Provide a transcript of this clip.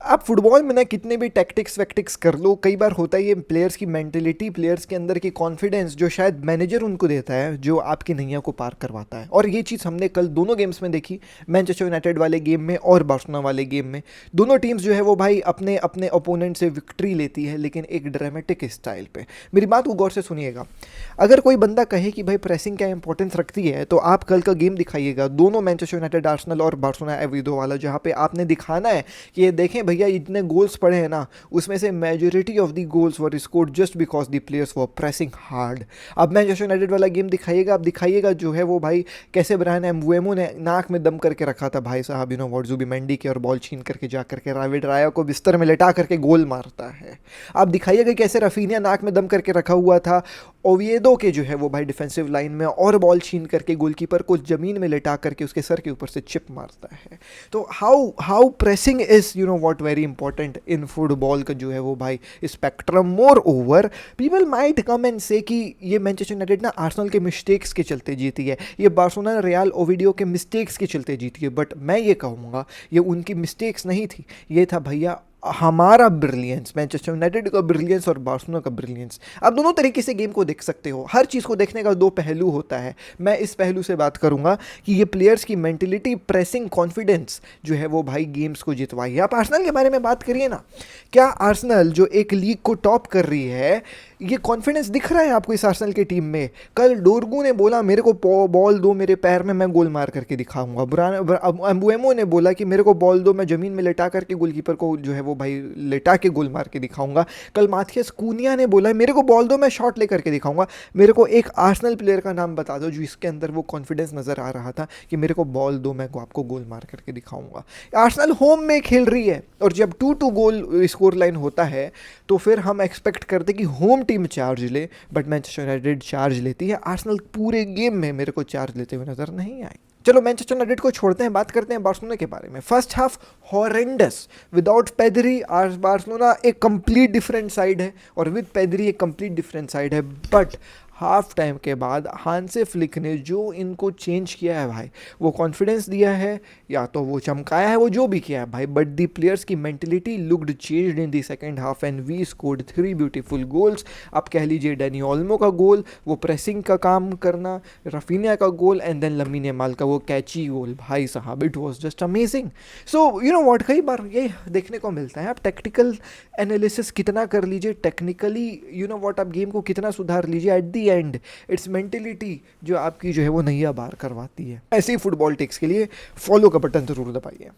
आप फुटबॉल में ना कितने भी टैक्टिक्स वैक्टिक्स कर लो, कई बार होता है ये प्लेयर्स की मेंटेलिटी, प्लेयर्स के अंदर की कॉन्फिडेंस जो शायद मैनेजर उनको देता है, जो आपकी नैया को पार करवाता है। और ये चीज़ हमने कल दोनों गेम्स में देखी, मैनचेस्टर यूनाइटेड वाले गेम में और बार्सिलोना वाले गेम में। दोनों टीम्स जो है वो भाई अपने अपने ओपोनेंट से विक्ट्री लेती है, लेकिन एक ड्रामेटिक स्टाइल पे। मेरी बात को गौर से सुनिएगा। अगर कोई बंदा कहे कि भाई प्रेसिंग क्या इंपॉर्टेंस रखती है, तो आप कल का गेम दिखाइएगा, दोनों मैनचेस्टर यूनाइटेड आर्सेनल और बार्सिलोना एविडो वाला, जहाँ पे आपने दिखाना है कि ये देखें भैया इतने गोल्स पड़े हैं ना, उसमें से majority of the goals were scored just because the players were pressing hard. अब मैनचेस्टर यूनाइटेड वाला गेम दिखाइएगा, आप दिखाइएगा जो है वो भाई कैसे ब्रायन एम्बुएमो ने नाक में दम करके रखा था भाई साहब, व्हाट जुबिमेंडी के, और बॉल छीन करके जा करके राविड राया को बिस्तर में लेटा करके गोल मारता है। आप दिखाइएगा कैसे रफीनिया नाक में दम करके रखा हुआ था ओविएडो के जो है वो भाई डिफेंसिव लाइन में, और बॉल छीन करके गोलकीपर को जमीन में लेटा करके उसके सर के ऊपर से चिप मारता है। तो how pressing is what very important in football का जो है वो भाई spectrum. More over people might come and से कि ये मैनचेस्टर यूनाइटेड ना आर्सेनल के मिस्टेक्स के चलते जीती है, ये बार्सिलोना रियल ओविडियो के मिस्टेक्स के चलते जीती है। बट मैं ये कहूँगा ये उनकी मिस्टेक्स नहीं थी, ये था भैया हमारा ब्रिलियंस, मैनचेस्टर यूनाइटेड का ब्रिलियंस और बार्सिलोना का ब्रिलियंस। आप दोनों तरीके से गेम को देख सकते हो, हर चीज़ को देखने का दो पहलू होता है। मैं इस पहलू से बात करूंगा कि ये प्लेयर्स की मेंटलिटी, प्रेसिंग, कॉन्फिडेंस जो है वो भाई गेम्स को जितवाई है। आप आर्सेनल के बारे में बात करिए ना, क्या आर्सेनल जो एक लीग को टॉप कर रही है, ये कॉन्फिडेंस दिख रहा है आपको इस आर्सेनल की टीम में? कल डोरगू ने बोला मेरे को बॉल दो मेरे पैर में, मैं गोल मार करके दिखाऊंगा। एम्बुएमो ने बोला कि मेरे को बॉल दो, मैं जमीन में लेटा करके गोलकीपर को जो है वो भाई लेटा के गोल मार के दिखाऊंगा। कल माथियस कूनिया ने बोला मेरे को बॉल दो, मैं शॉट लेकर के दिखाऊंगा। मेरे को एक आर्सेनल प्लेयर का नाम बता दो जो इसके अंदर वो कॉन्फिडेंस नजर आ रहा था कि मेरे को बॉल दो, मैं आपको गोल मार करके दिखाऊंगा। आर्सेनल होम में खेल रही है, और जब 2-2 गोल स्कोर लाइन होता है तो फिर हम एक्सपेक्ट करते कि होम टीम चार्ज ले, बट मैनचेस्टर यूनाइटेड चार्ज लेती है। आर्सेनल पूरे गेम में मेरे को चार्ज लेते हुए नजर नहीं आई। चलो मैनचेस्टर यूनाइटेड को छोड़ते हैं, बात करते हैं बार्सिलोना के बारे में। First half horrendous, without पेदरी Barcelona एक कंप्लीट डिफरेंट साइड है, और विद पेदरी एक कंप्लीट डिफरेंट साइड है। बट हाफ टाइम के बाद हांसे फ्लिक ने जो इनको चेंज किया है भाई, वो कॉन्फिडेंस दिया है या तो वो चमकाया है, वो जो भी किया है भाई, बट दी प्लेयर्स की mentality looked changed in the second half and we scored 3 beautiful goals. आप कह लीजिए डैनी ओल्मो का गोल, वो प्रेसिंग का काम करना, रफीनिया का गोल, एंड देन लमीन यमाल का वो कैची गोल, भाई साहब it was just amazing. So what, कई बार ये देखने को मिलता है, आप टेक्निकल एनालिसिस कितना कर लीजिए, टेक्निकली व्हाट आप गेम को कितना सुधार लीजिए, at the and it's mentality जो आपकी जो है वो नैया पार करवाती है। ऐसे ही फुटबॉल टिक्स के लिए फॉलो का बटन जरूर दबाइए।